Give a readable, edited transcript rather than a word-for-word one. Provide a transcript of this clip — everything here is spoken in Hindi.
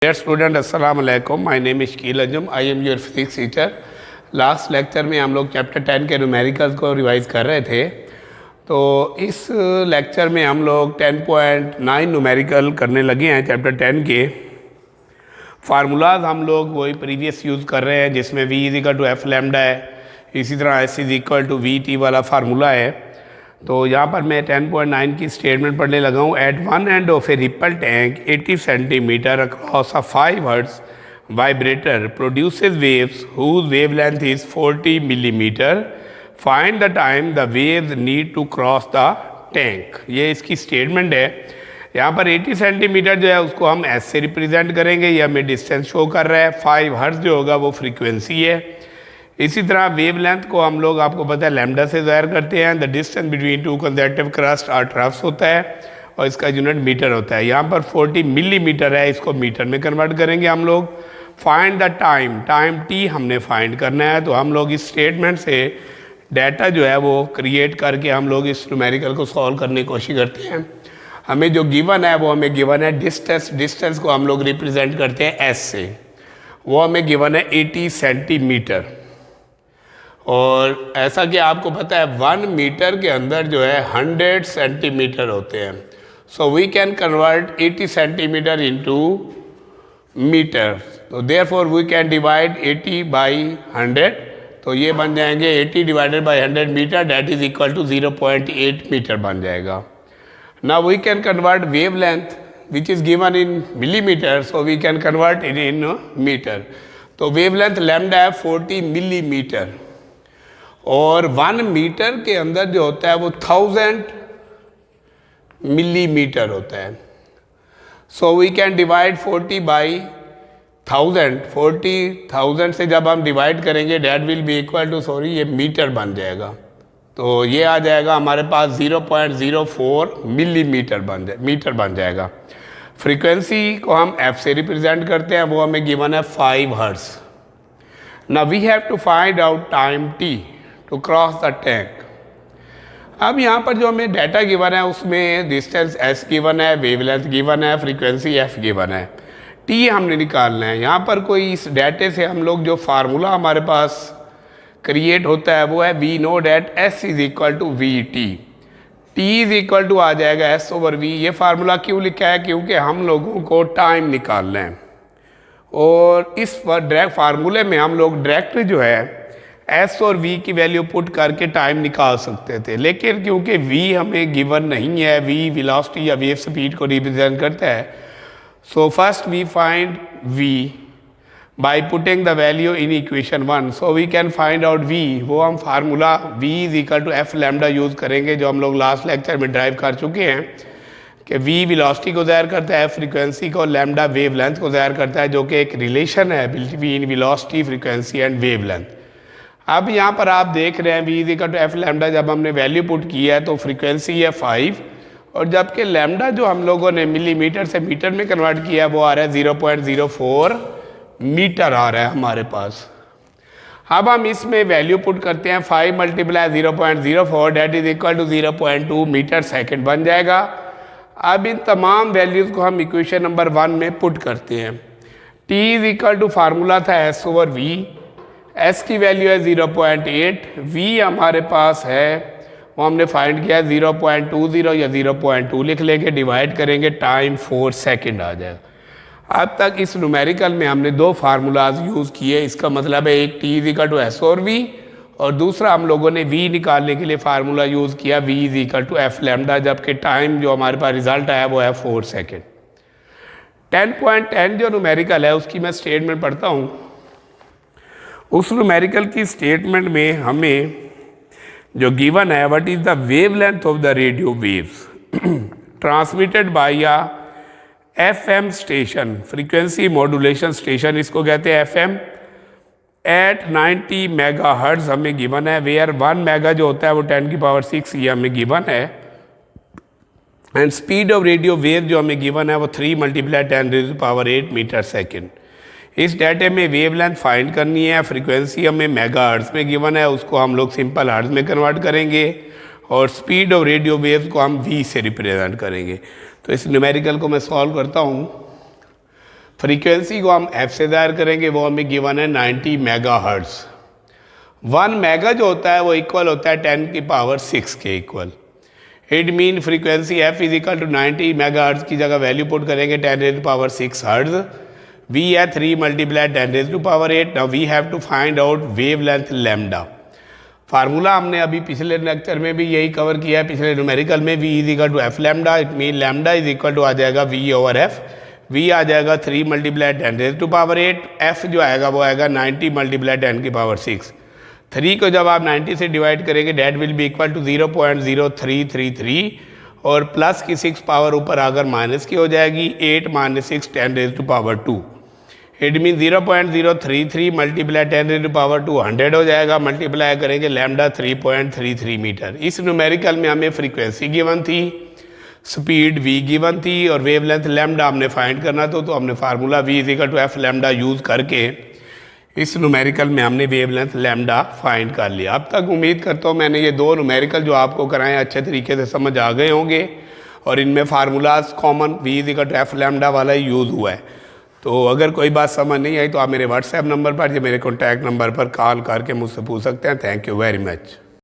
Dear student, अस्सलाम वालेकुम। My name is Shakeel Anjum. I am your physics teacher. Last lecture में हम लोग चैप्टर 10 के न्यूमेरिकल्स को रिवाइज कर रहे थे। तो इस लेक्चर में हम लोग 10.9 न्यूमेरिकल करने लगे हैं चैप्टर 10 के। फार्मूलाज हम लोग वही प्रीवियस यूज़ कर रहे हैं, जिसमें v is equal to F lambda है, इसी तरह s is equal to V T वाला फार्मूला है। तो यहाँ पर मैं 10.9 की स्टेटमेंट पढ़ने लगा हूँ। At one end of a ripple tank 80 centimetre across a 5 hertz vibrator produces waves whose wavelength is 40 millimetre. Find the time the waves need to cross the tank. ये इसकी स्टेटमेंट है। यहाँ पर 80 सेंटीमीटर जो है उसको हम एस से रिप्रेजेंट करेंगे, ये हमें डिस्टेंस शो कर रहा है। 5 हर्ट्ज जो होगा वो फ्रीक्वेंसी है। इसी तरह वेवलेंथ को हम लोग, आपको पता है, लैम्डा से ज़ाहिर करते हैं। The distance between two consecutive crust और ट्रफ्स होता है और इसका यूनिट मीटर होता है। यहाँ पर 40 मिलीमीटर है, इसको मीटर में कन्वर्ट करेंगे हम लोग। Find the time, time T हमने फाइंड करना है। तो हम लोग इस स्टेटमेंट से डाटा जो है वो क्रिएट करके हम लोग इस न्यूमेरिकल को सॉल्व करने की कोशिश करते हैं। हमें जो गिवन है वो हमें गिवन है डिस्टेंस। डिस्टेंस को हम लोग रिप्रेजेंट करते हैं एस से। वो हमें गिवन है 80 सेंटीमीटर। और ऐसा कि आपको पता है 1 मीटर के अंदर जो है 100 सेंटीमीटर होते हैं। So we can convert 80 centimetre into metre. तो therefore we can divide 80 by 100। तो ये बन जाएंगे 80 divided by 100 metre, that is equal to 0.8 metre बन जाएगा। Now we can convert wavelength which is given in millimetre, so we can convert it in metre. तो वेव लेंथ लैम्डा है 40 मिलीमीटर और 1 मीटर के अंदर जो होता है वो 1000 मिलीमीटर होता है। So we can divide 40 by 1000। 40,000 से जब हम डिवाइड करेंगे that will be equal to, sorry, ये मीटर बन जाएगा। तो ये आ जाएगा हमारे पास 0.04 मिलीमीटर मीटर बन जाएगा। फ्रीक्वेंसी को हम एफ से रिप्रेजेंट करते हैं, वो हमें गिवन है 5 hertz. Now we have to find out time T to cross the tank. अब यहाँ पर जो हमें डाटा गिवन है उसमें डिस्टेंस एस गिवन है, वेवलेंथ गिवन है, फ्रीक्वेंसी एफ गिवन है, टी हमने निकालना है। यहाँ पर कोई इस डाटे से हम लोग जो फार्मूला हमारे पास क्रिएट होता है वो है we know that S is equal to V T. T is equal to आ जाएगा एस ओवर वी। ये फार्मूला क्यों लिखा है? क्योंकि हम लोगों को टाइम निकालना है और इस डायरेक्ट फार्मूले में हम लोग डायरेक्ट जो है एस और वी की वैल्यू पुट करके टाइम निकाल सकते थे, लेकिन क्योंकि वी हमें गिवन नहीं है, वी वेलोसिटी या वेव स्पीड को रिप्रेजेंट करता है। So first we find V by putting the value in equation 1। So we can find out V. वो हम formula V is equal to F lambda use करेंगे, जो हम लोग लास्ट लेक्चर में ड्राइव कर चुके हैं कि वी वेलोसिटी को ज़ाहिर करता है, फ्रीक्वेंसी को, लैम्डा वेव लेंथ को ज़ाहिर करता है, जो कि एक रिलेशन है between velocity, frequency and wave length. अब यहाँ पर आप देख रहे हैं V is equal to F lambda, जब हमने वैल्यू पुट किया है तो फ्रीक्वेंसी है 5 और जबकि लैम्डा जो हम लोगों ने मिलीमीटर से मीटर में कन्वर्ट किया है वो आ रहा है 0.04 मीटर आ रहा है हमारे पास। अब हम इसमें वैल्यू पुट करते हैं 5 multiply 0.04 that is equal to 0.2 metre second बन जाएगा। अब इन तमाम वैल्यूज़ को हम इक्वेशन नंबर 1 में पुट करते हैं। T is equal to formula था एस ओवर वी। एस की वैल्यू है 0.8, वी हमारे पास है वो हमने फाइंड किया है 0.20 या 0.2 लिख लेंगे, डिवाइड करेंगे, टाइम 4 सेकेंड आ जाएगा। अब तक इस न्यूमेरिकल में हमने 2 फार्मूलाज यूज़ किए। इसका मतलब है एक T is equal to S और वी और दूसरा हम लोगों ने वी निकालने के लिए फार्मूला यूज़ किया V is equal to F lambda, जबकि टाइम जो हमारे पास रिजल्ट आया वो है 4 सेकेंड। 10.10 जो न्यूमेरिकल है उसकी मैं स्टेटमेंट पढ़ता हूँ। उस न्यूमेरिकल की स्टेटमेंट में हमें जो गिवन है, what is the wavelength of the radio waves transmitted by a FM station, frequency modulation station इसको कहते हैं एफएम, एट 90 मेगा हर्ट्ज हमें गिवन है। वेयर 1 मेगा जो होता है वो 10 की पावर 6 ये हमें गिवन है। And speed of radio wave जो हमें गिवन है वो 3 multiply 10 to the power 8 metre second. इस डाटे में वेवलेंथ फाइंड करनी है। फ्रीक्वेंसी हमें मेगा हर्ट्ज में गिवन है, उसको हम लोग सिंपल हर्ट्ज में कन्वर्ट करेंगे और स्पीड ऑफ रेडियो वेव्स को हम वी से रिप्रेजेंट करेंगे। तो इस न्यूमेरिकल को मैं सॉल्व करता हूँ। फ्रीक्वेंसी को हम एफ से ज़ाहिर करेंगे, वो हमें गिवन है 90 मेगाहर्ट्ज़। 1 मेगा जो होता है वो इक्वल होता है 10⁶ के equal. It mean frequency F is equal to 90 megahertz की जगह वैल्यू पुट करेंगे 10⁶ हर्ट्ज़। वी है 3 × 10⁸ now we have to find out wave length lambda. Formula हमने अभी पिछले लेक्चर में भी यही कवर किया है, पिछले न्यूमेरिकल में। V is equal to F lambda, it mean lambda is equal to आ जाएगा वी ओवर एफ। वी आ जाएगा 3 × 10⁸, एफ जो आएगा वो आएगा 90 × 10⁶। 3 को जब आप 90 से डिवाइड करेंगे that will be equal to 0.0333 और प्लस की 6 पावर ऊपर आकर माइनस की हो जाएगी 8 - 6 10⁻²। इट मीन 0.033 × 10⁻², 100 हो जाएगा। मल्टीप्लाई करेंगे लैम्डा 3.33 मीटर। इस न्यूमेरिकल में हमें फ्रीक्वेंसी गिवन थी, स्पीड v गिवन थी और वेवलेंथ लैम्डा हमने फाइंड करना तो हमने formula v is equal to F lambda use करके इस न्यूमेरिकल में हमने वेवलेंथ लैम्डा फाइंड कर लिया। अब तक उम्मीद करता हूँ मैंने ये 2 न्यूमेरिकल जो आपको कराएं अच्छे तरीके से समझ आ गए होंगे और इनमें formulas common v is equal to F lambda वाला ही यूज़ हुआ है। तो अगर कोई बात समझ नहीं आई तो आप मेरे व्हाट्सएप नंबर पर या मेरे कॉन्टैक्ट नंबर पर कॉल करके मुझसे पूछ सकते हैं। Thank you very much.